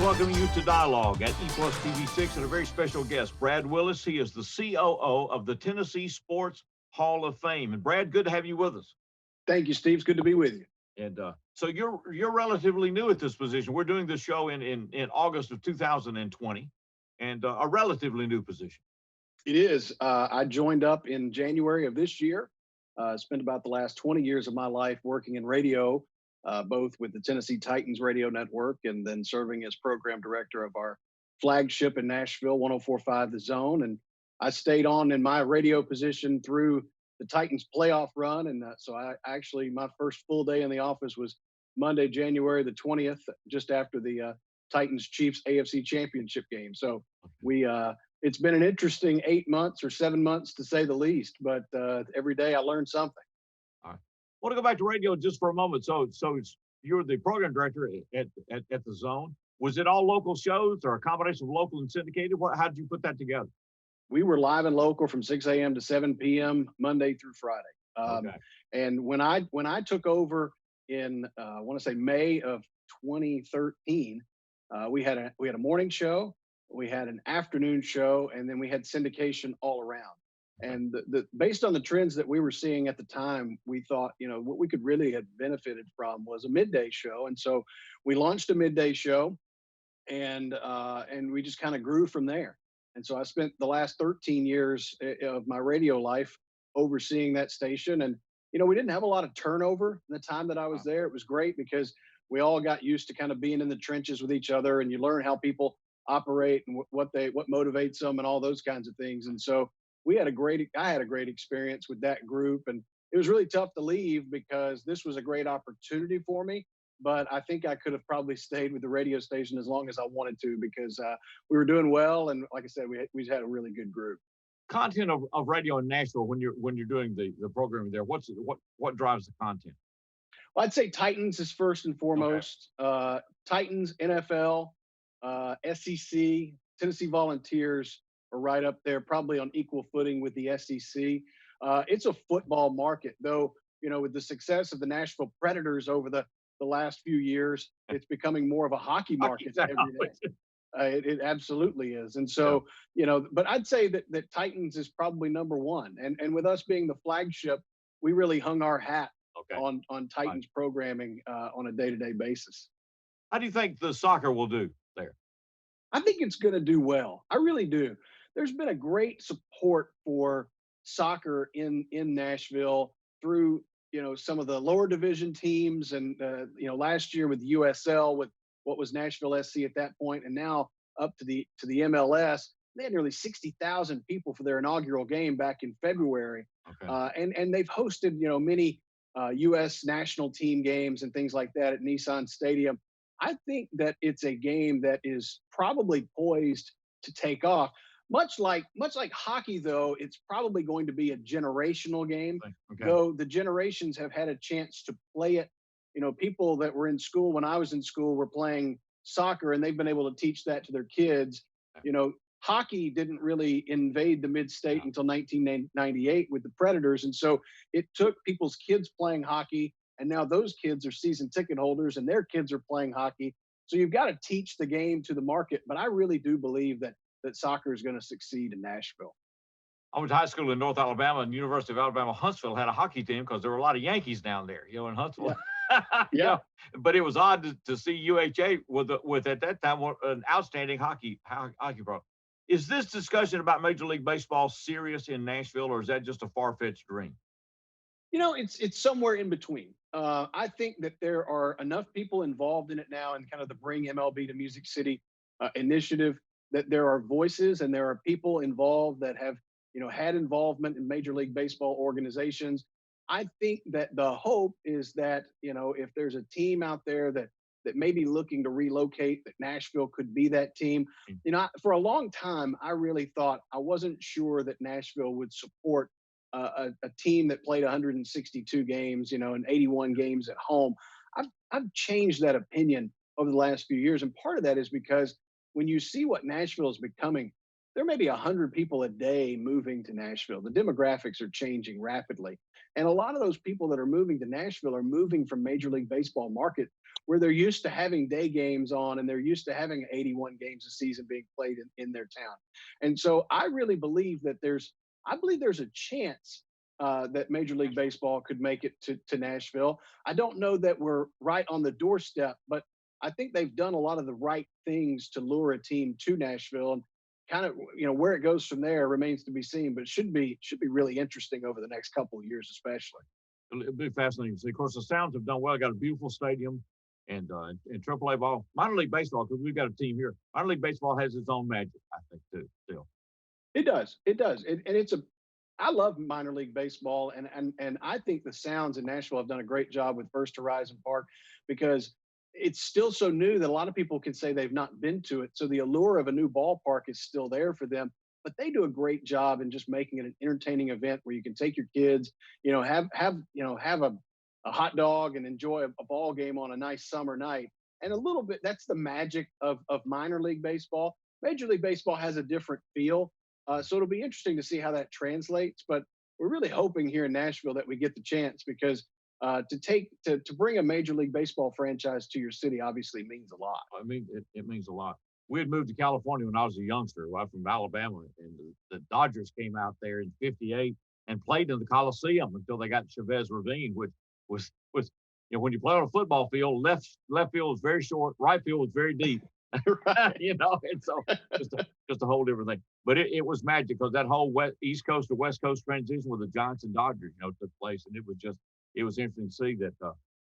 welcoming you to Dialogue at E+ TV6 and a very special guest, Brad Willis. He is the COO of the Tennessee Sports Hall of Fame. And Brad, good to have you with us. Thank you, Steve. It's good to be with you. And so you're relatively new at this position. We're doing this show in August of 2020, and a relatively new position. It is. I joined up in January of this year. Spent about the last 20 years of my life working in radio, both with the Tennessee Titans radio network and then serving as program director of our flagship in Nashville, 104.5 The Zone. And I stayed on in my radio position through the Titans playoff run. And so my first full day in the office was Monday, January the 20th, just after the Titans Chiefs AFC Championship game. So it's been an interesting 8 months or 7 months to say the least, but every day I learned something. All right. I want to go back to radio just for a moment. So you're the program director at the Zone. Was it all local shows or a combination of local and syndicated? How did you put that together? We were live and local from 6 a.m. to 7 p.m. Monday through Friday. And when I took over in I want to say May of 2013, we had a morning show, we had an afternoon show, and then we had syndication all around. And based on the trends that we were seeing at the time, we thought, what we could really have benefited from was a midday show. And so we launched a midday show, and we just kind of grew from there. And so I spent the last 13 years of my radio life overseeing that station. And, we didn't have a lot of turnover in the time that I was there. It was great because we all got used to kind of being in the trenches with each other, and you learn how people operate and what motivates them and all those kinds of things. And so I had a great experience with that group, and it was really tough to leave because this was a great opportunity for me. But I think I could have probably stayed with the radio station as long as I wanted to because we were doing well, and like I said, we had a really good group. Content of radio in Nashville when you're doing the programming there. What drives the content? Well, I'd say Titans is first and foremost. Okay. Titans, NFL, SEC, Tennessee Volunteers are right up there, probably on equal footing with the SEC. It's a football market, though. With the success of the Nashville Predators over the last few years, it's becoming more of a hockey market every day. It absolutely is. And so, but I'd say that Titans is probably number one. And with us being the flagship, we really hung our hat on Titans programming on a day-to-day basis. How do you think the soccer will do there? I think it's going to do well. I really do. There's been a great support for soccer in Nashville through, some of the lower division teams and, last year with USL, with what was Nashville SC at that point, and now up to the MLS. They had nearly 60,000 people for their inaugural game back in February. And they've hosted, many U.S. national team games and things like that at Nissan Stadium. I think that it's a game that is probably poised to take off. Much like hockey, though, it's probably going to be a generational game. Though the generations have had a chance to play it. People that were in school when I was in school were playing soccer, and they've been able to teach that to their kids. Hockey didn't really invade the mid-state until 1998 with the Predators, and so it took people's kids playing hockey, and now those kids are season ticket holders, and their kids are playing hockey. So you've got to teach the game to the market, but I really do believe that soccer is going to succeed in Nashville. I went to high school in North Alabama, and University of Alabama Huntsville had a hockey team because there were a lot of Yankees down there, in Huntsville. Yeah. But it was odd to see UHA with at that time an outstanding hockey program. Is this discussion about Major League Baseball serious in Nashville, or is that just a far-fetched dream? It's somewhere in between. I think that there are enough people involved in it now, and kind of the Bring MLB to Music City initiative, that there are voices and there are people involved that have had involvement in Major League Baseball organizations. I think that the hope is that, if there's a team out there that may be looking to relocate, that Nashville could be that team. For a long time, I really thought, I wasn't sure that Nashville would support a team that played 162 games, and 81 games at home. I've changed that opinion over the last few years. And part of that is because when you see what Nashville is becoming, there may be 100 people a day moving to Nashville. The demographics are changing rapidly. And a lot of those people that are moving to Nashville are moving from Major League Baseball market where they're used to having day games on and they're used to having 81 games a season being played in their town. And so I really believe that there's a chance that Major League Baseball could make it to Nashville. I don't know that we're right on the doorstep, but I think they've done a lot of the right things to lure a team to Nashville. And kind of, where it goes from there remains to be seen, but it should be really interesting over the next couple of years, especially. It'll be fascinating to see. Of course, the Sounds have done well. Got a beautiful stadium, and in AAA ball, minor league baseball, because we've got a team here. Minor league baseball has its own magic, I think, too. Still, it does. And I love minor league baseball, and I think the Sounds in Nashville have done a great job with First Horizon Park because it's still so new that a lot of people can say they've not been to it. So the allure of a new ballpark is still there for them, but they do a great job in just making it an entertaining event where you can take your kids, have a hot dog and enjoy a ball game on a nice summer night. And a little bit, that's the magic of minor league baseball. Major League Baseball has a different feel. So it'll be interesting to see how that translates, but we're really hoping here in Nashville that we get the chance because to bring a Major League Baseball franchise to your city obviously means a lot. I mean, it means a lot. We had moved to California when I was a youngster. I'm from Alabama, and the Dodgers came out there in '58 and played in the Coliseum until they got Chavez Ravine, which was when you play on a football field, left field was very short, right field was very deep. Right. And so just a whole different thing. But it was magic because that whole East Coast to West Coast transition with the Giants and Dodgers, took place, and it was interesting to see that.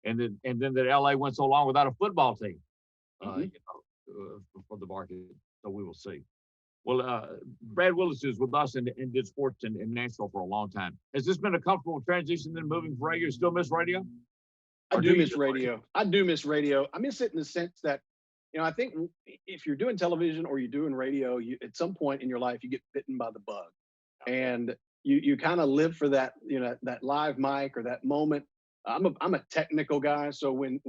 And then that LA went so long without a football team, for the market. So we will see. Well, Brad Willis is with us and did sports in Nashville for a long time. Has this been a comfortable transition then moving from radio? Still miss radio? I do miss radio. I do miss radio. I miss it in the sense that, I think if you're doing television or you're doing radio, at some point in your life, you get bitten by the bug. And you kind of live for that, that live mic or that moment. I'm a technical guy. So when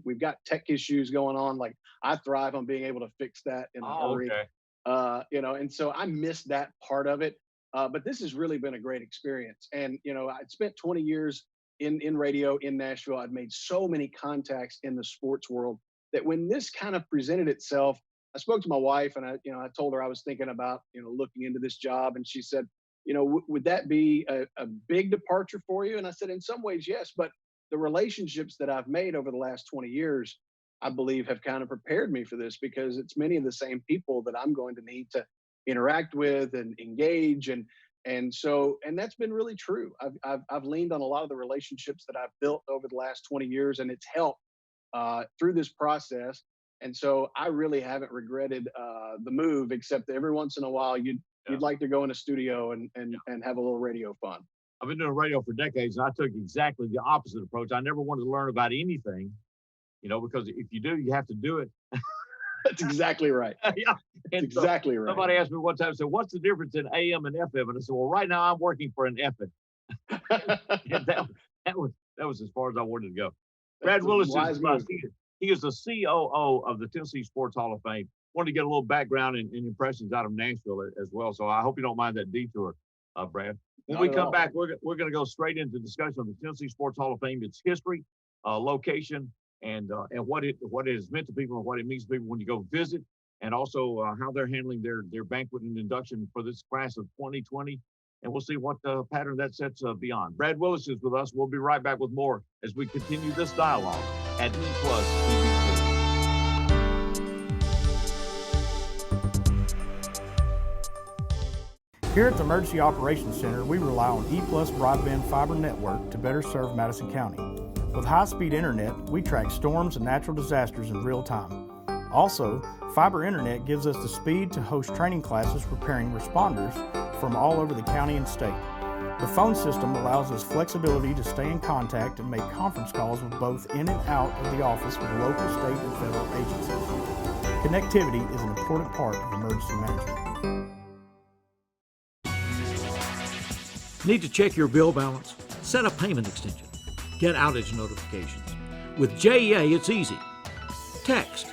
we've got tech issues going on, like I thrive on being able to fix that in a hurry. Okay. And so I miss that part of it. But this has really been a great experience. And, I'd spent 20 years in radio in Nashville. I'd made so many contacts in the sports world that when this kind of presented itself, I spoke to my wife and I told her I was thinking about, looking into this job. And she said, would that be a big departure for you? And I said, in some ways, yes. But the relationships that I've made over the last 20 years, I believe have kind of prepared me for this because it's many of the same people that I'm going to need to interact with and engage. And that's been really true. I've leaned on a lot of the relationships that I've built over the last 20 years, and it's helped through this process. And so I really haven't regretted the move, except that every once in a while you'd like to go in a studio and have a little radio fun. I've been doing radio for decades, and I took exactly the opposite approach. I never wanted to learn about anything, because if you do, you have to do it. That's exactly right. Yeah, that's exactly right. Somebody asked me one time, said, "What's the difference in AM and FM?" And I said, "Well, right now I'm working for an FM." And that was as far as I wanted to go. Brad Willis he is the COO of the Tennessee Sports Hall of Fame. Wanted to get a little background and impressions out of Nashville as well. So I hope you don't mind that detour, Brad. When we come back, we're going to go straight into discussion of the Tennessee Sports Hall of Fame, its history, location, and what it has meant to people and what it means to people when you go visit, and also how they're handling their banquet and induction for this class of 2020. And we'll see what pattern that sets beyond. Brad Willis is with us. We'll be right back with more as we continue this dialogue at E+ TV. Here at the Emergency Operations Center, we rely on E+ broadband fiber network to better serve Madison County. With high-speed internet, we track storms and natural disasters in real time. Also, fiber internet gives us the speed to host training classes preparing responders from all over the county and state. The phone system allows us flexibility to stay in contact and make conference calls with both in and out of the office with local, state, and federal agencies. Connectivity is an important part of emergency management. Need to check your bill balance? Set a payment extension. Get outage notifications. With JEA, it's easy. Text.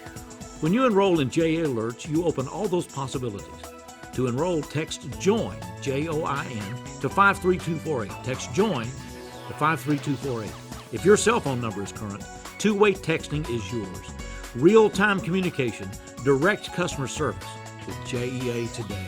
When you enroll in JEA Alerts, you open all those possibilities. To enroll, text JOIN, J-O-I-N, to 53248. Text JOIN to 53248. If your cell phone number is current, two-way texting is yours. Real-time communication, direct customer service with JEA today.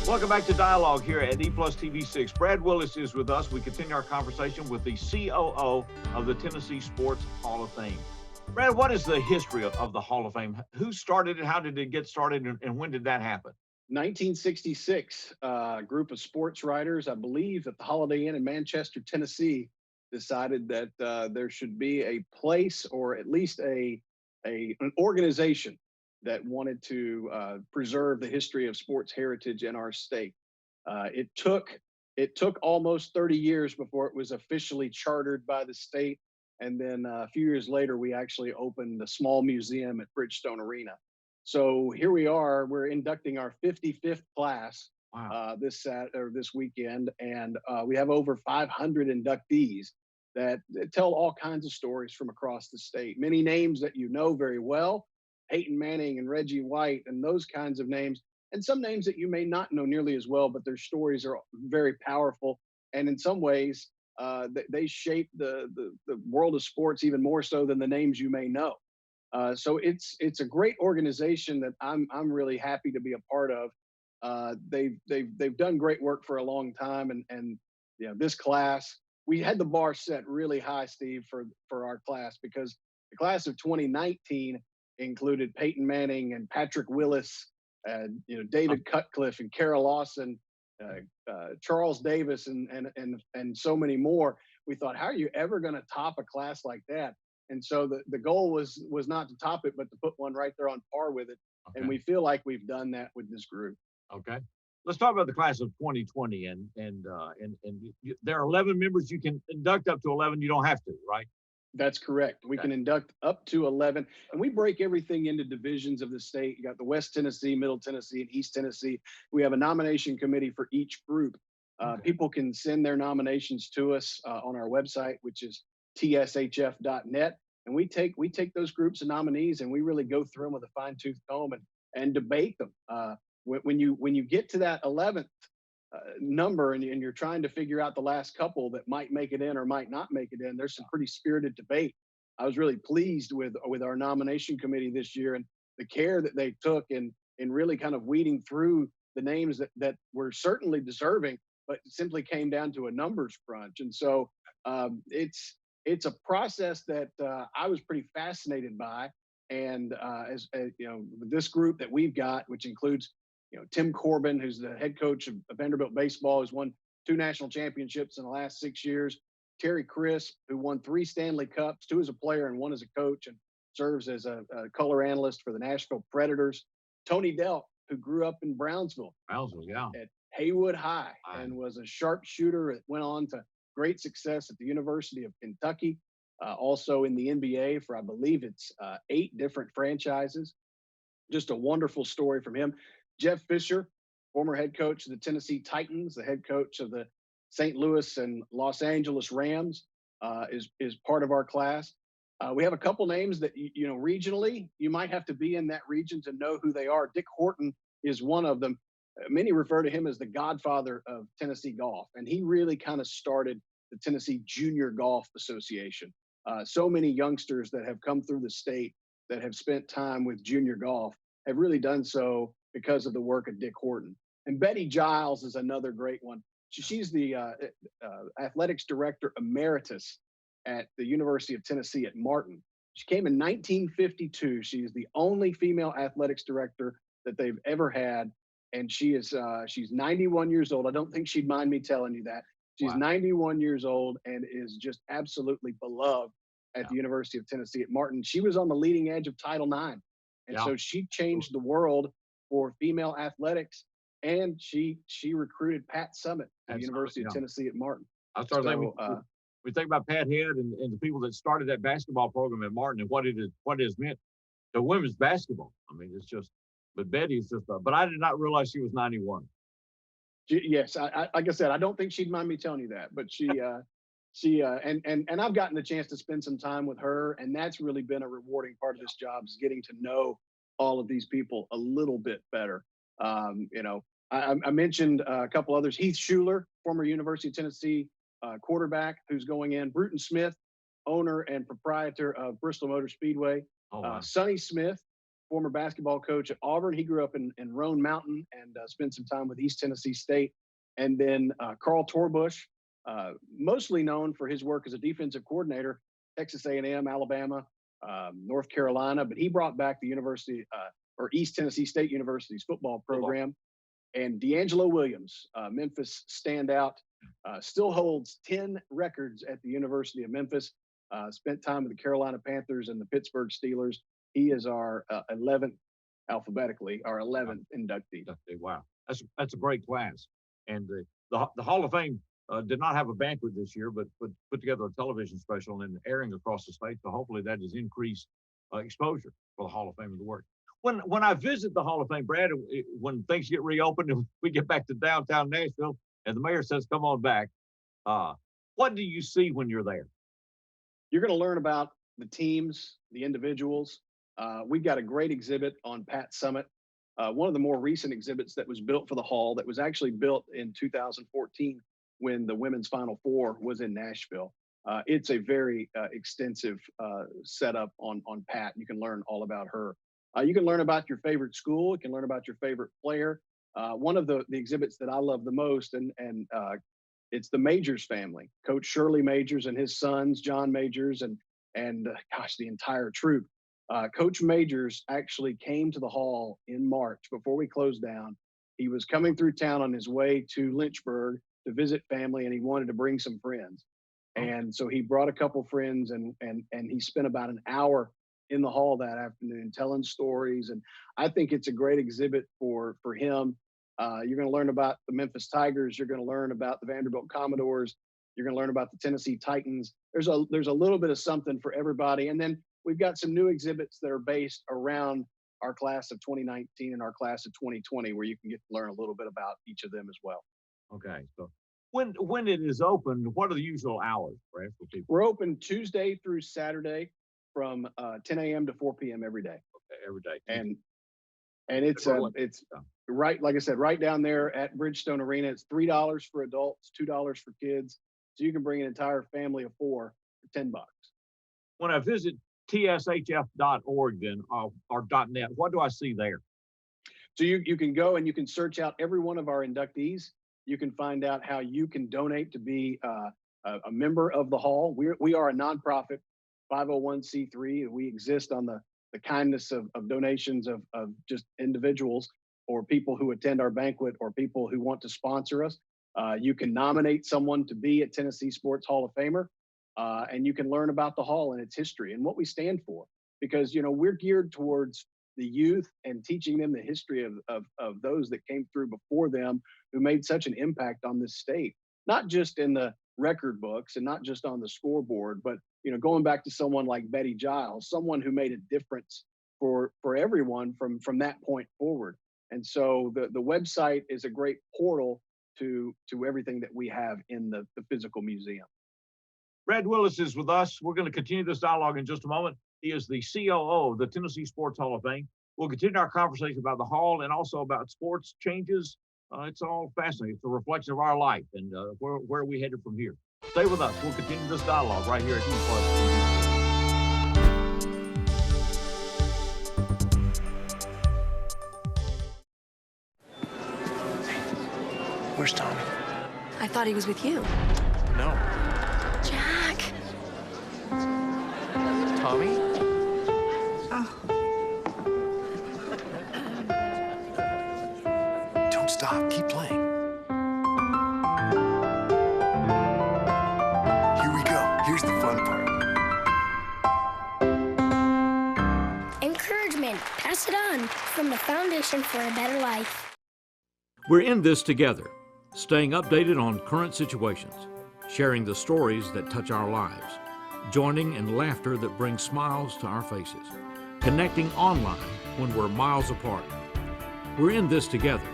Welcome back to Dialogue here at E+ TV6. Brad Willis is with us. We continue our conversation with the COO of the Tennessee Sports Hall of Fame. Brad, what is the history of the Hall of Fame? Who started it? How did it get started? And when did that happen? 1966, a group of sports writers, I believe at the Holiday Inn in Manchester, Tennessee, decided that there should be a place, or at least an organization that wanted to preserve the history of sports heritage in our state. It took almost 30 years before it was officially chartered by the state. And then a few years later, we actually opened a small museum at Bridgestone Arena. So here we are, we're inducting our 55th class. Wow. This weekend. And we have over 500 inductees that tell all kinds of stories from across the state. Many names that you know very well, Peyton Manning and Reggie White and those kinds of names, and some names that you may not know nearly as well, but their stories are very powerful. And in some ways, they shape the world of sports even more so than the names you may know. So it's a great organization that I'm really happy to be a part of. They've done great work for a long time, and you know, this class, we had the bar set really high, Steve, for our class, because the class of 2019 included Peyton Manning and Patrick Willis, and David Cutcliffe and Kara Lawson, Charles Davis, and so many more. We thought, how are you ever going to top a class like that? And so the goal was not to top it, but to put one right there on par with it. Okay. And we feel like we've done that with this group. Okay. Let's talk about the class of 2020, and there are 11 members. You can induct up to 11. You don't have to, right? That's correct. We can induct up to 11, and we break everything into divisions of the state. You got the West Tennessee, Middle Tennessee, and East Tennessee. We have a nomination committee for each group. People can send their nominations to us on our website, which is tshf.net. And we take those groups of nominees and we really go through them with a fine-tooth comb and debate them. When you get to that 11th number and you're trying to figure out the last couple that might make it in or might not make it in, there's some pretty spirited debate. I was really pleased with our nomination committee this year and the care that they took in really kind of weeding through the names that were certainly deserving, but simply came down to a numbers crunch. And so it's a process that I was pretty fascinated by. And as you know, this group that we've got, which includes Tim Corbin, who's the head coach of Vanderbilt baseball, who's won 2 national championships in the last 6 years. Terry Crisp, who won 3 Stanley Cups, 2 as a player and 1 as a coach, and serves as a color analyst for the Nashville Predators. Tony Delk, who grew up in Brownsville, yeah, at Haywood High, and was a sharpshooter that went on to great success at the University of Kentucky, also in the NBA for, I believe it's 8 different franchises. Just a wonderful story from him. Jeff Fisher, former head coach of the Tennessee Titans, the head coach of the St. Louis and Los Angeles Rams, is part of our class. We have a couple names that, regionally, you might have to be in that region to know who they are. Dick Horton is one of them. Many refer to him as the godfather of Tennessee golf, and he really kind of started the Tennessee Junior Golf Association. So many youngsters that have come through the state that have spent time with junior golf have really done so because of the work of Dick Horton. And Betty Giles is another great one. She's the athletics director emeritus at the University of Tennessee at Martin. She came in 1952. She's the only female athletics director that they've ever had. And she's 91 years old. I don't think she'd mind me telling you that. She's 91 years old and is just absolutely beloved at the University of Tennessee at Martin. She was on the leading edge of Title IX. And so she changed the world for female athletics. And she recruited Pat Summitt at the University of Tennessee at Martin. We think about Pat Head and the people that started that basketball program at Martin and what it has meant to women's basketball. I mean, it's just, but Betty's just, but I did not realize she was 91. Yes, like I said, I don't think she'd mind me telling you that, but She and I've gotten the chance to spend some time with her, and that's really been a rewarding part of this job, is getting to know all of these people a little bit better. I mentioned a couple others. Heath Schuler, former University of Tennessee quarterback, who's going in. Bruton Smith, owner and proprietor of Bristol Motor Speedway. Oh, wow. Sonny Smith, former basketball coach at Auburn. He grew up in Roan Mountain and spent some time with East Tennessee State. And then Carl Torbush, mostly known for his work as a defensive coordinator, Texas A&M, Alabama, North Carolina, but he brought back the University or East Tennessee State University's football program. And D'Angelo Williams, Memphis standout, still holds 10 records at the University of Memphis, spent time with the Carolina Panthers and the Pittsburgh Steelers. He is our 11th, alphabetically, our 11th inductee. Wow, that's a great class. And the Hall of Fame did not have a banquet this year, but put together a television special and airing across the state. So hopefully that has increased exposure for the Hall of Fame of the work. When I visit the Hall of Fame, Brad, when things get reopened and we get back to downtown Nashville and the mayor says, come on back, what do you see when you're there? You're going to learn about the teams, the individuals. We've got a great exhibit on Pat Summit, one of the more recent exhibits that was built for the Hall, that was actually built in 2014 when the Women's Final Four was in Nashville. It's a very extensive setup on Pat. You can learn all about her. You can learn about your favorite school. You can learn about your favorite player. One of the exhibits that I love the most, and it's the Majors family, Coach Shirley Majors and his sons, John Majors, and gosh, the entire troop. Coach Majors actually came to the Hall in March before we closed down. He was coming through town on his way to Lynchburg to visit family, and he wanted to bring some friends. And so he brought a couple friends, and he spent about an hour in the Hall that afternoon telling stories. And I think it's a great exhibit for him. You're going to learn about the Memphis Tigers. You're going to learn about the Vanderbilt Commodores. You're going to learn about the Tennessee Titans. There's a little bit of something for everybody. And then we've got some new exhibits that are based around our class of 2019 and our class of 2020, where you can get to learn a little bit about each of them as well. Okay. So when it is open, what are the usual hours, Brad, for people? We're open Tuesday through Saturday from 10 a.m. to 4 p.m. every day. Okay, every day. And it's right, like I said, right down there at Bridgestone Arena. It's $3 for adults, $2 for kids. So you can bring an entire family of 4 for $10. When I visit tshf.org then, or .net, what do I see there? So you can go and you can search out every one of our inductees. You can find out how you can donate to be a member of the Hall. We are a nonprofit 501c3. We exist on the kindness of donations of just individuals or people who attend our banquet or people who want to sponsor us. You can nominate someone to be a Tennessee Sports Hall of Famer, and you can learn about the Hall and its history and what we stand for. Because, we're geared towards the youth and teaching them the history of those that came through before them who made such an impact on this state, not just in the record books and not just on the scoreboard, but going back to someone like Betty Giles, someone who made a difference for everyone from that point forward. And so the website is a great portal to everything that we have in the physical museum. Brad Willis is with us. We're going to continue this dialogue in just a moment. He is the COO of the Tennessee Sports Hall of Fame. We'll continue our conversation about the Hall and also about sports changes. It's all fascinating. It's a reflection of our life and where are we headed from here. Stay with us. We'll continue this dialogue right here at Where's Tommy? I thought he was with you. No. Jack. Tommy? Oh. Don't stop. Keep playing. Here we go. Here's the fun part. Encouragement. Pass it on from the Foundation for a Better Life. We're in this together, staying updated on current situations, sharing the stories that touch our lives, joining in laughter that brings smiles to our faces, connecting online when we're miles apart. We're in this together.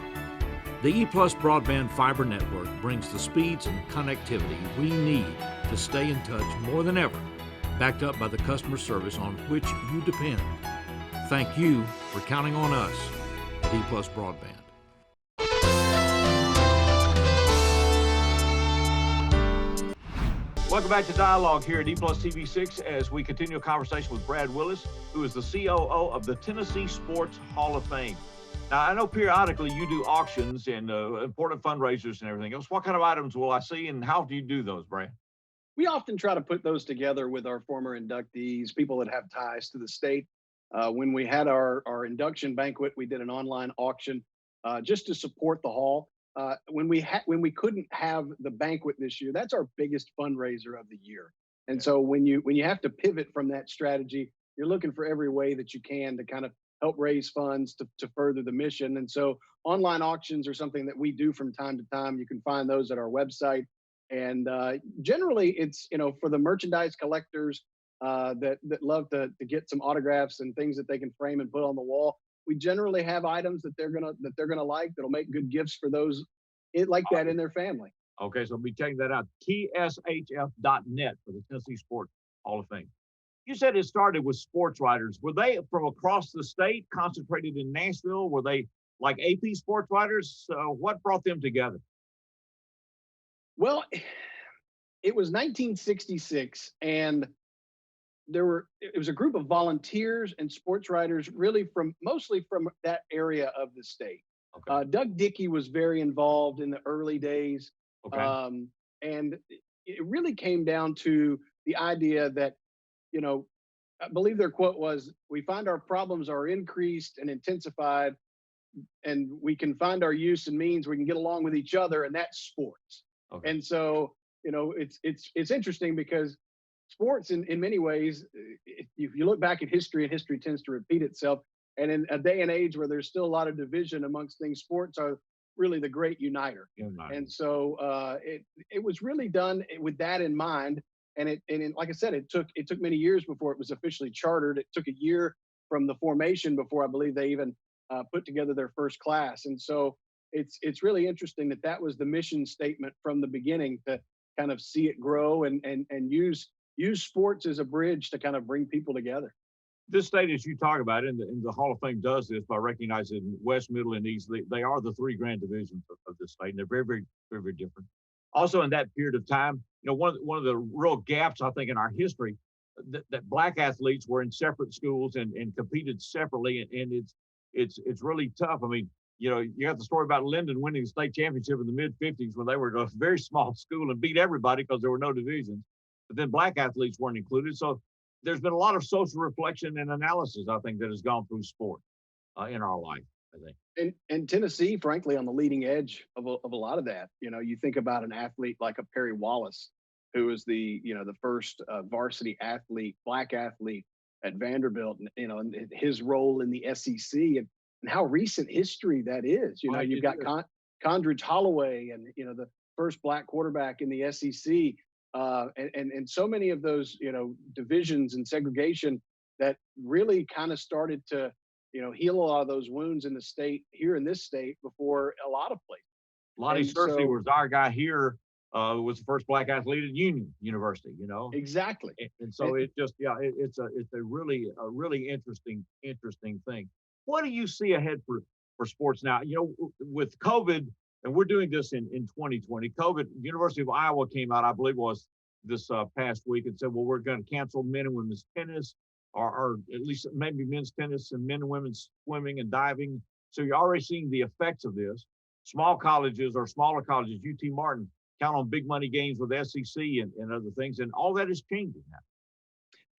The E Plus broadband fiber network brings the speeds and connectivity we need to stay in touch more than ever, backed up by the customer service on which you depend. Thank you for counting on us at E Plus Broadband. Welcome back to Dialogue here at E Plus TV6 as we continue a conversation with Brad Willis, who is the COO of the Tennessee Sports Hall of Fame. Now, I know periodically you do auctions and important fundraisers and everything else. What kind of items will I see, and how do you do those, Brad? We often try to put those together with our former inductees, people that have ties to the state. When we had our induction banquet, we did an online auction just to support the hall. When we couldn't have the banquet this year, that's our biggest fundraiser of the year. And so when you have to pivot from that strategy, you're looking for every way that you can to kind of help raise funds to further the mission. And so online auctions are something that we do from time to time. You can find those at our website. And generally it's, for the merchandise collectors that love to get some autographs and things that they can frame and put on the wall. We generally have items that they're gonna like, that'll make good gifts for those like that in their family. Okay, so be checking that out. TSHF.net for the Tennessee Sports Hall of Fame. You said it started with sports writers. Were they from across the state, concentrated in Nashville? Were they like AP sports writers? What brought them together? Well, it was 1966, and it was a group of volunteers and sports writers, really mostly from that area of the state. Okay. Doug Dickey was very involved in the early days. Okay. And it really came down to the idea that, I believe their quote was, "We find our problems are increased and intensified, and we can find our use and means, we can get along with each other, and that's sports." Okay. And so, it's interesting because sports in many ways, if you look back at history, and history tends to repeat itself. And in a day and age where there's still a lot of division amongst things, sports are really the great uniter. And so it was really done with that in mind. And like I said, it took many years before it was officially chartered. It took a year from the formation before I believe they even put together their first class. And so it's really interesting that was the mission statement from the beginning, to kind of see it grow and use sports as a bridge to kind of bring people together. This state, as you talk about, and the Hall of Fame does this by recognizing West, Middle, and East. They are the three grand divisions of this state, and they're very, very, very, very different. Also, in that period of time, one of the real gaps I think in our history, that black athletes were in separate schools and competed separately, and it's really tough. I mean, you got the story about Linden winning the state championship in the mid '50s when they were a very small school and beat everybody because there were no divisions. But then black athletes weren't included, so there's been a lot of social reflection and analysis, I think, that has gone through sport in our life, I think. And Tennessee, frankly, on the leading edge of a lot of that. You think about an athlete like a Perry Wallace, who was the first varsity athlete, black athlete at Vanderbilt, and his role in the SEC and how recent history that is. You've got Condridge Holloway and, the first black quarterback in the SEC. And so many of those, divisions and segregation that really kind of started to, heal a lot of those wounds in the state, here in this state, before a lot of places. Lonnie Searcy was our guy here, was the first black athlete at Union University, Exactly. And so it's a really interesting thing. What do you see ahead for sports now? With COVID, and we're doing this in 2020. COVID, University of Iowa came out, I believe it was this past week, and said, well, we're going to cancel men and women's tennis, or at least maybe men's tennis and men and women's swimming and diving. So you're already seeing the effects of this. Small colleges or smaller colleges, UT Martin, count on big money games with SEC and other things, and all that is changing now.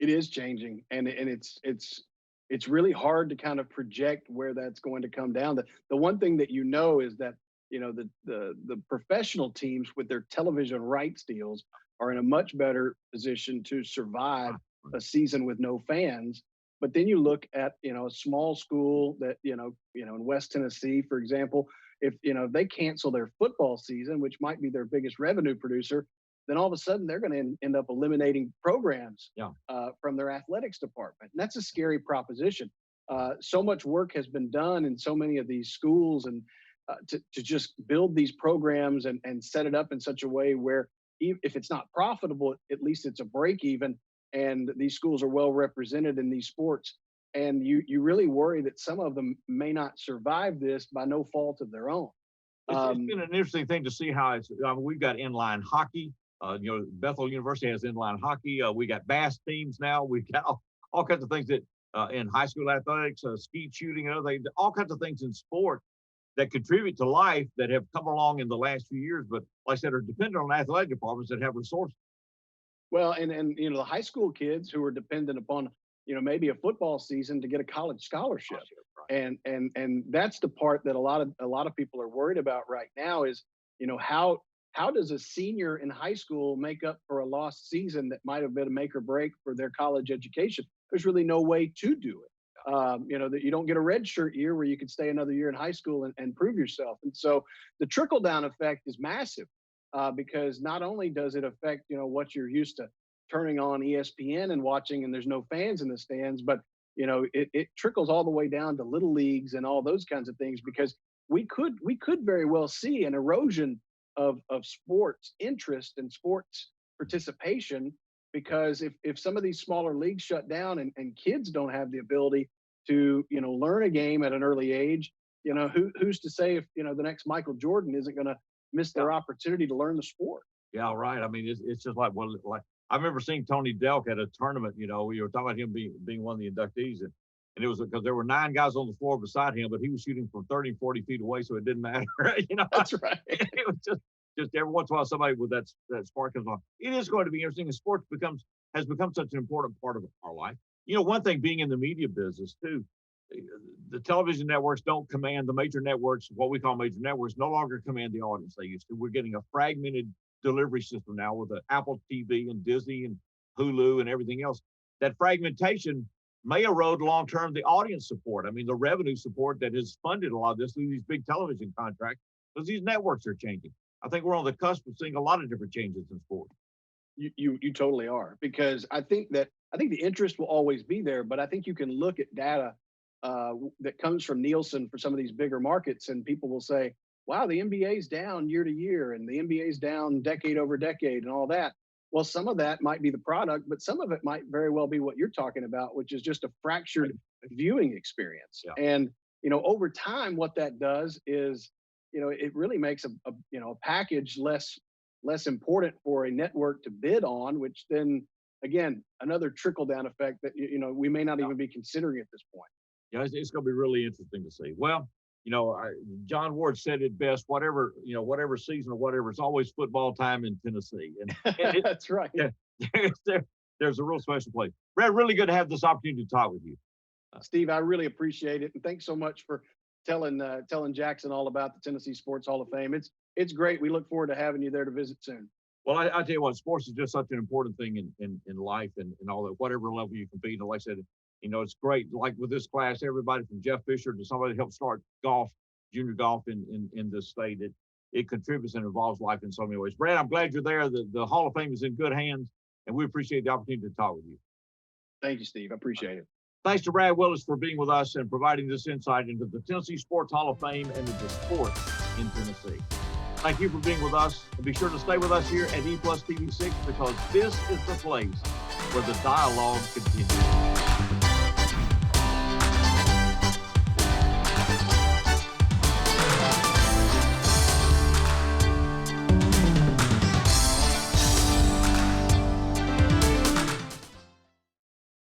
It is changing, and it's really hard to kind of project where that's going to come down. The one thing that is that the professional teams with their television rights deals are in a much better position to survive a season with no fans. But then you look at a small school that in West Tennessee, for example, if they cancel their football season, which might be their biggest revenue producer, then all of a sudden they're going to end up eliminating programs from their athletics department. And that's a scary proposition. So much work has been done in so many of these schools, and to just build these programs and set it up in such a way where if it's not profitable, at least it's a break even, and these schools are well represented in these sports. And you really worry that some of them may not survive this by no fault of their own. It's been an interesting thing to see how we've got inline hockey. Bethel University has inline hockey. We got bass teams now. We've got all kinds of things that in high school athletics, skeet shooting, and other things, all kinds of things in sport that contribute to life that have come along in the last few years, but like I said, are dependent on athletic departments that have resources. Well, and the high school kids who are dependent upon maybe a football season to get a college scholarship, right. and that's the part that a lot of people are worried about right now is how does a senior in high school make up for a lost season that might have been a make or break for their college education? There's really no way to do it. That you don't get a red shirt year where you could stay another year in high school and prove yourself. And so the trickle down effect is massive because not only does it affect, what you're used to turning on ESPN and watching and there's no fans in the stands, but, it trickles all the way down to little leagues and all those kinds of things, because we could very well see an erosion of sports interest and sports participation. Because if some of these smaller leagues shut down and kids don't have the ability to, learn a game at an early age, who's to say if, the next Michael Jordan isn't going to miss their opportunity to learn the sport? Yeah, right. I mean, it's just like I remember seeing Tony Delk at a tournament, we were talking about him being one of the inductees. And it was because there were 9 guys on the floor beside him, but he was shooting from 30, 40 feet away. So it didn't matter. That's right. It was just every once in a while somebody with that spark comes on. It is going to be interesting. And sports has become such an important part of our life. One thing being in the media business too, the television networks don't command the major networks. What we call major networks no longer command the audience they used to. We're getting a fragmented delivery system now with the Apple TV and Disney and Hulu and everything else. That fragmentation may erode long-term the audience support. I mean, the revenue support that has funded a lot of this through these big television contracts, because these networks are changing. I think we're on the cusp of seeing a lot of different changes in sport. You totally are, because I think the interest will always be there, but I think you can look at data that comes from Nielsen for some of these bigger markets, and people will say, wow, the NBA's down year to year and the NBA's down decade over decade and all that. Well, some of that might be the product, but some of it might very well be what you're talking about, which is just a fractured viewing experience. Yeah. And, over time, what that does is, it really makes a package less important for a network to bid on, which then, again, another trickle down effect that, we may not even be considering at this point. Yeah, it's going to be really interesting to see. Well, John Ward said it best, whatever season or whatever, it's always football time in Tennessee. And that's right. Yeah, there's a real special place. Brad, really good to have this opportunity to talk with you. Steve, I really appreciate it. And thanks so much for telling Jackson all about the Tennessee Sports Hall of Fame. It's great. We look forward to having you there to visit soon. Well, I tell you what, sports is just such an important thing in life and all that, whatever level you compete. And like I said, it's great. Like with this class, everybody from Jeff Fisher to somebody that helped start junior golf in this state, it contributes and involves life in so many ways. Brad, I'm glad you're there. The Hall of Fame is in good hands, and we appreciate the opportunity to talk with you. Thank you, Steve. I appreciate it. Thanks to Brad Willis for being with us and providing this insight into the Tennessee Sports Hall of Fame and into sports in Tennessee. Thank you for being with us, and be sure to stay with us here at E+ TV6, because this is the place where the dialogue continues.